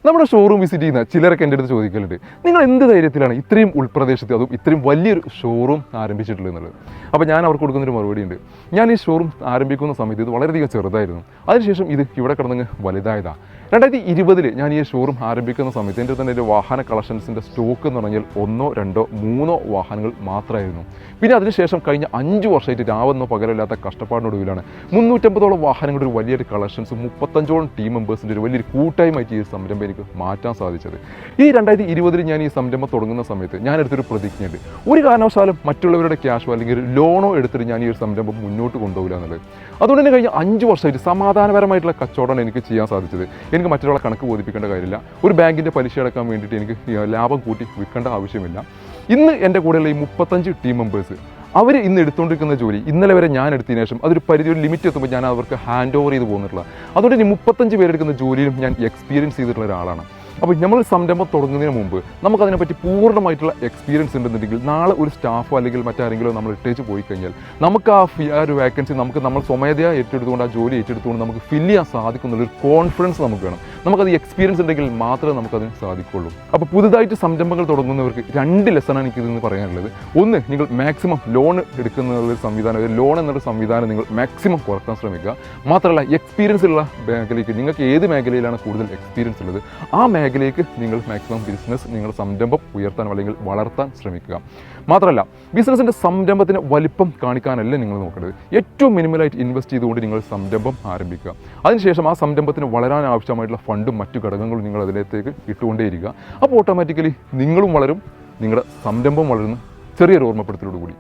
നമ്മുടെ showroom visit ചെയ്യുന്ന ചിലരൊക്കെ എൻ്റെ അടുത്ത് ചോദിക്കലുണ്ട്, നിങ്ങൾ എന്ത് ധൈര്യത്തിലാണ് ഇത്രയും ഉൾപ്രദേശത്ത് അതും ഇത്രയും വലിയൊരു ഷോറൂം ആരംഭിച്ചിട്ടുള്ളത് എന്നുള്ളത്. അപ്പോൾ ഞാൻ അവർക്ക് കൊടുക്കുന്നൊരു മറുപടി ഉണ്ട്. ഞാൻ ഈ ഷോറൂം ആരംഭിക്കുന്ന സമയത്ത് ഇത് വളരെയധികം ചെറുതായിരുന്നു. അതിനുശേഷം ഇത് ഇവിടെ കിടന്നങ്ങ് വലുതായതാണ്. 2020 ഞാൻ ഈ ഷോറൂം ആരംഭിക്കുന്ന സമയത്ത് എൻ്റെ തന്നെ ഒരു വാഹന കളക്ഷൻസിൻ്റെ സ്റ്റോക്ക് എന്ന് പറഞ്ഞാൽ 1, 2, 3 വാഹനങ്ങൾ മാത്രമായിരുന്നു. പിന്നെ അതിനുശേഷം കഴിഞ്ഞ 5 വർഷമായിട്ട് രാവെന്നോ പകരമില്ലാത്ത കഷ്ടപ്പാടിനൊടുവിലാണ് 350ഓളം വാഹനങ്ങളുടെ ഒരു വലിയൊരു കളക്ഷൻസ് 35ഓളം ടീം മെമ്പേഴ്സിൻ്റെ ഒരു വലിയൊരു കൂട്ടായ്മയായിട്ട് ഈ സംരംഭം എനിക്ക് മാറ്റാൻ സാധിച്ചത്. ഈ 2020 ഞാൻ ഈ സംരംഭം തുടങ്ങുന്ന സമയത്ത് ഞാൻ എടുത്തൊരു പ്രതിജ്ഞയുണ്ട്, ഒരു കാരണവശാലും മറ്റുള്ളവരുടെ ക്യാഷോ അല്ലെങ്കിൽ ലോണോ എടുത്തിട്ട് ഞാൻ ഈ ഒരു സംരംഭം മുന്നോട്ട് കൊണ്ടുപോകില്ല എന്നുള്ളത്. അതുകൊണ്ട് തന്നെ കഴിഞ്ഞ 5 വർഷമായിട്ട് സമാധാനപരമായിട്ടുള്ള കച്ചവടമാണ് എനിക്ക് ചെയ്യാൻ സാധിച്ചത്. എനിക്ക് മറ്റൊരാളെ കണക്ക് ബോധിപ്പിക്കേണ്ട കാര്യമില്ല. ഒരു ബാങ്കിൻ്റെ പലിശ അടക്കാൻ വേണ്ടിയിട്ട് എനിക്ക് ലാഭം കൂട്ടി വിൽക്കേണ്ട ആവശ്യമില്ല. ഇന്ന് എൻ്റെ കൂടെയുള്ള ഈ 35 ടീം മെമ്പേഴ്സ് അവർ ഇന്ന് എടുത്തുകൊണ്ടിരിക്കുന്ന ജോലി ഇന്നലെ വരെ ഞാൻ എടുത്തതിന് ശേഷം അതൊരു പരിധി, ഒരു ലിമിറ്റ് എത്തുമ്പോൾ ഞാൻ അവർക്ക് ഹാൻഡ് ഓവർ ചെയ്ത് പോകുന്നിട്ടുള്ള. അതുകൊണ്ട് ഇനി 35 പേരെടുക്കുന്ന ജോലിയിലും ഞാൻ എക്സ്പീരിയൻസ് ചെയ്തിട്ടുള്ള ഒരാളാണ്. അപ്പോൾ നമ്മൾ സംരംഭം തുടങ്ങുന്നതിന് മുമ്പ് നമുക്കതിനെപ്പറ്റി പൂർണ്ണമായിട്ടുള്ള എക്സ്പീരിയൻസ് ഉണ്ടെന്നുണ്ടെങ്കിൽ നാളെ ഒരു സ്റ്റാഫോ അല്ലെങ്കിൽ മറ്റാരെങ്കിലും നമ്മൾ ഇട്ടേച്ച് പോയി കഴിഞ്ഞാൽ നമുക്ക് ആ ഒരു വേക്കൻസി നമ്മൾ സ്വമേധയാ ഏറ്റെടുത്തുകൊണ്ട് ആ ജോലി ഏറ്റെടുത്തുകൊണ്ട് നമുക്ക് ഫില്ല് ചെയ്യാൻ സാധിക്കുന്നുള്ളൊരു കോൺഫിഡൻസ് നമുക്ക് വേണം. നമുക്കത് എക്സ്പീരിയൻസ് ഉണ്ടെങ്കിൽ മാത്രമേ നമുക്കതിന് സാധിക്കുള്ളൂ. അപ്പോൾ പുതുതായിട്ട് സംരംഭങ്ങൾ തുടങ്ങുന്നവർക്ക് 2 ലെസണാണ് എനിക്കിതെന്ന് പറയാനുള്ളത്. ഒന്ന്, നിങ്ങൾ മാക്സിമം ലോൺ എടുക്കുന്ന സംവിധാനം, ഒരു ലോൺ എന്നൊരു സംവിധാനം നിങ്ങൾ മാക്സിമം കുറക്കാൻ ശ്രമിക്കുക. മാത്രമല്ല, എക്സ്പീരിയൻസ് ഉള്ള മേഖലയ്ക്ക് നിങ്ങൾക്ക് ഏത് മേഖലയിലാണ് കൂടുതൽ എക്സ്പീരിയൻസ് ഉള്ളത് ആ മേഖലയ്ക്ക് നിങ്ങൾ മാക്സിമം ബിസിനസ്, നിങ്ങളുടെ സംരംഭം ഉയർത്താൻ അല്ലെങ്കിൽ വളർത്താൻ ശ്രമിക്കുക. മാത്രമല്ല, ബിസിനസ്സിൻ്റെ സംരംഭത്തിന് വലിപ്പം കാണിക്കാനല്ല നിങ്ങൾ നോക്കേണ്ടത്. ഏറ്റവും മിനിമലായിട്ട് ഇൻവെസ്റ്റ് ചെയ്തുകൊണ്ട് നിങ്ങൾ സംരംഭം ആരംഭിക്കുക. അതിനുശേഷം ആ സംരംഭത്തിന് വളരാൻ ആവശ്യമായിട്ടുള്ള ഫണ്ടും മറ്റു ഘടകങ്ങളും നിങ്ങൾ അതിലേക്ക് ഇട്ടുകൊണ്ടേയിരിക്കുക. അപ്പോൾ ഓട്ടോമാറ്റിക്കലി നിങ്ങളും വളരും, നിങ്ങളുടെ സംരംഭം വളരുന്നു. ചെറിയൊരു ഓർമ്മപ്പെടുത്തലോടുകൂടി.